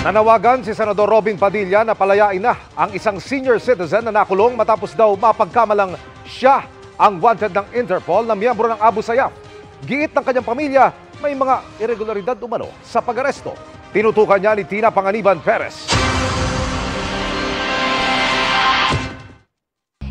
Nanawagan si Senador Robin Padilla na palayain na ang isang senior citizen na nakulong matapos daw mapagkamalang siya ang wanted ng Interpol na miyembro ng Abu Sayyaf. Giit ng kanyang pamilya, may mga irregularidad umano sa pag-aresto. Tinutukan niya ni Tina Panganiban Perez.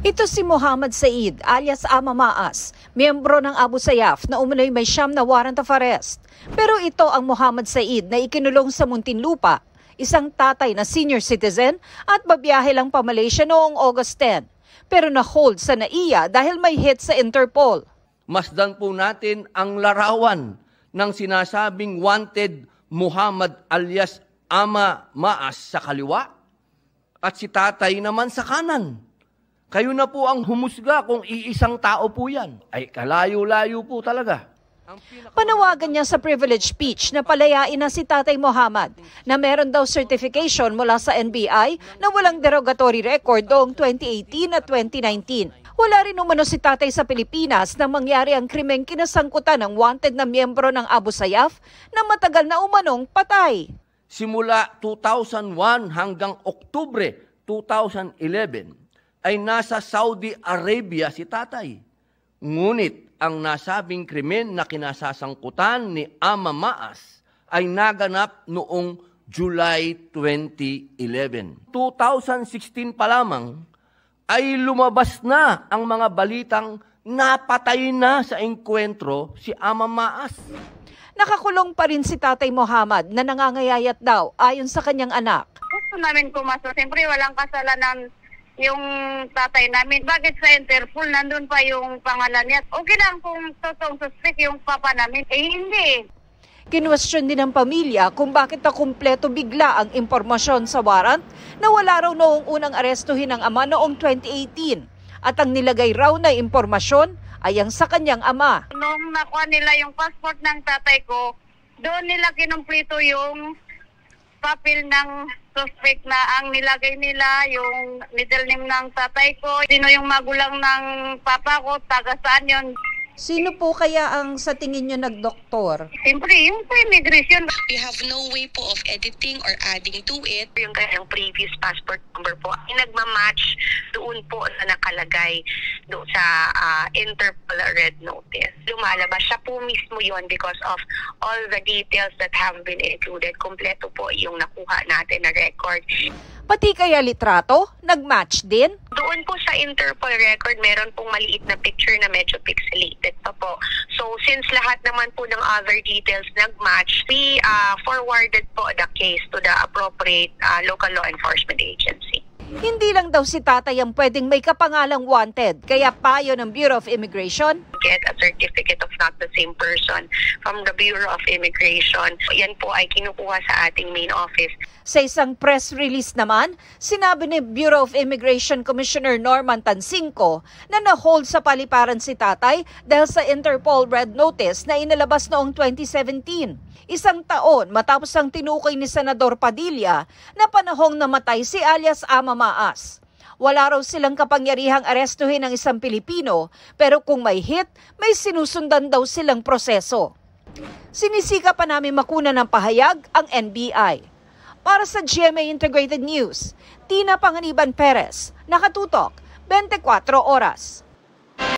Ito si Muhammad Said alias Ama Maas, miyembro ng Abu Sayyaf na umano'y may siyam na warrant of arrest. Pero ito ang Muhammad Said na ikinulong sa Muntinlupa, isang tatay na senior citizen at babiyahe lang pa Malaysia noong August 10. Pero na-hold sa NAIA dahil may hit sa Interpol. Masdan po natin ang larawan ng sinasabing wanted Muhammad alias Ama Maas sa kaliwa at si tatay naman sa kanan. Kayo na po ang humusga kung iisang tao po yan. Ay kalayo-layo po talaga. Panawagan niya sa privilege speech na palayain na si Tatay Muhammad na meron daw certification mula sa NBI na walang derogatory record noong 2018 at 2019. Wala rin umano si Tatay sa Pilipinas na mangyari ang krimeng kinasangkutan ng wanted na miyembro ng Abu Sayyaf na matagal na umanong patay. Simula 2001 hanggang Oktubre 2011 ay nasa Saudi Arabia si Tatay. Ngunit ang nasabing krimen na kinasasangkutan ni Ama Maas ay naganap noong July 2011. 2016 pa lamang ay lumabas na ang mga balitang napatay na sa engkwentro si Ama Maas. Nakakulong pa rin si Tatay Muhammad na nangangayayat daw ayon sa kanyang anak. Gusto namin pumasok. Siyempre walang kasalanan yung tatay namin. Bakit sa Interpol nandun pa yung pangalan niya? Okay lang kung totoong suspect yung papa namin. Hindi. Kinwestiyon din ng pamilya kung bakit na kumpleto bigla ang impormasyon sa warrant na wala raw noong unang arestuhin ng ama noong 2018 at ang nilagay raw na impormasyon ay ang sa kanyang ama. Nung nakuha nila yung passport ng tatay ko, doon nila kinumpleto yung papel ng suspect na ang nilagay nila yung middle name ng tatay ko. Sino yung magulang ng papa ko, taga saan yun. Sino po kaya ang sa tingin nyo nagdoktor? Siyempre, yung sa immigration. We have no way po of editing or adding to it. Yung kanyang previous passport number po ay nagmamatch doon po na nakalagay doon sa Interpol Red Notice. Lumalabas siya po mismo yon because of all the details that have been included. Kompleto po yung nakuha natin na record. Pati kaya litrato, nag-match din? Doon po sa Interpol record, meron pong maliit na picture na medyo pixelated pa po. So since lahat naman po ng other details nag-match, we forwarded po the case to the appropriate local law enforcement agency. Hindi lang daw si tatay ang pwedeng may kapangalang wanted, kaya payo ng Bureau of Immigration. Get a certificate of not the same person from the Bureau of Immigration. Yan po ay kinukuha sa ating main office. Sa isang press release naman, sinabi ni Bureau of Immigration Commissioner Norman Tansinco na na-hold sa paliparan si tatay dahil sa Interpol Red Notice na inilabas noong 2017. Isang taon matapos ang tinukoy ni Senador Padilla na panahong namatay si alias Ama Maas. Wala raw silang kapangyarihang arestuhin ng isang Pilipino, pero kung may hit, may sinusundan daw silang proseso. Sinisika pa namin makuna ng pahayag ang NBI. Para sa GMA Integrated News, Tina Panganiban Perez, nakatutok, 24 oras.